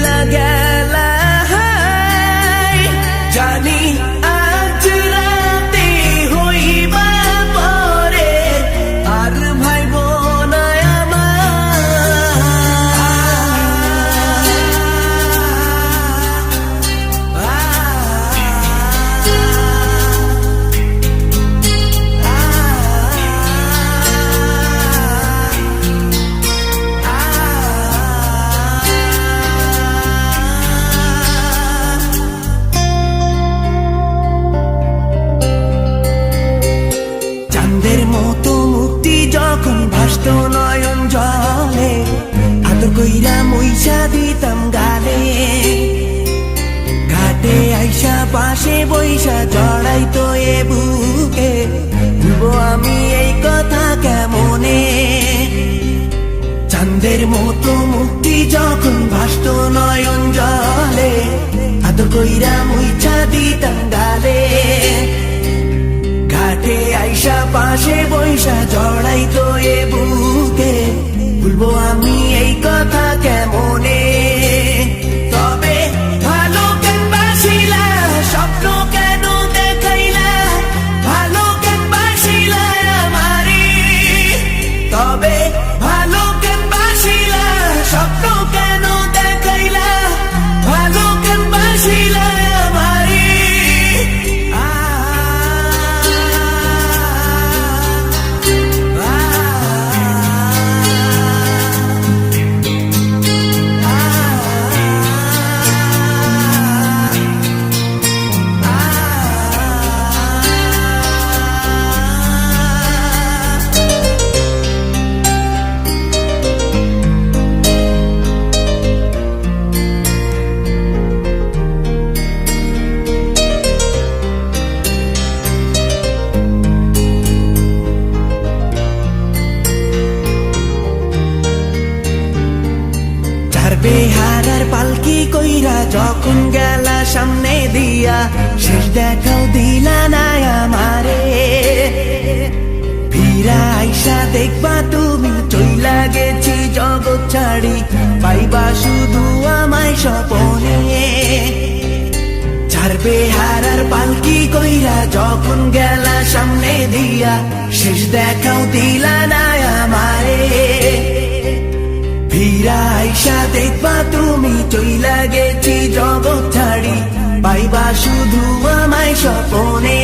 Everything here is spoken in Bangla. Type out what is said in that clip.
চইলা গেলা জানি আজ রাতে হইবা পরে আর ভাইব না চাঁদের মতো মুক্তি যখন ভাসত নয়ন জলে আদর কইরা মইসা দিতাম গালে ঘাটে আইসা পাশে বইসা জড়াইতো এ বুকে ভুলবো আমি এই কথা কেমনে চাঁদের মতো মুক্তি যখন ভাসত নয়ন জলে আদর কইরা মইসা দিতাম গালে ঘাটে আইসা পাশে বইসা জড়াইতো এ বুকে ভুলবো আমি এই কথা কেমনে তবে ভালো কেন বাসিলা স্বপ্ন কেন দেখাইলা ভালো কেন বাসিলা আমারে তবে ভালো কেন বাসিলা স্বপ্ন কেন দেখাইলা ভালো কেন বাসিলা আমারে বেহারার পালকি কইরা যখন গেলা সামনে দিয়া শেষ দেখাও দিলা না আমারে ফিরা আইসা দেখবা তুমি চইলা গেছি জগৎ ছাড়ি পাইবা শুধু আমায় স্বপনে ছাড়বে হারার পালকি কইরা যখন গেলা সামনে দিয়া শেষ দেখাও দিলা না আমারে ফিরা আইসা দেখবা তুমি চইলা গেছি জগৎ ছাড়ি পাইবা শুধু আমায় স্বপনে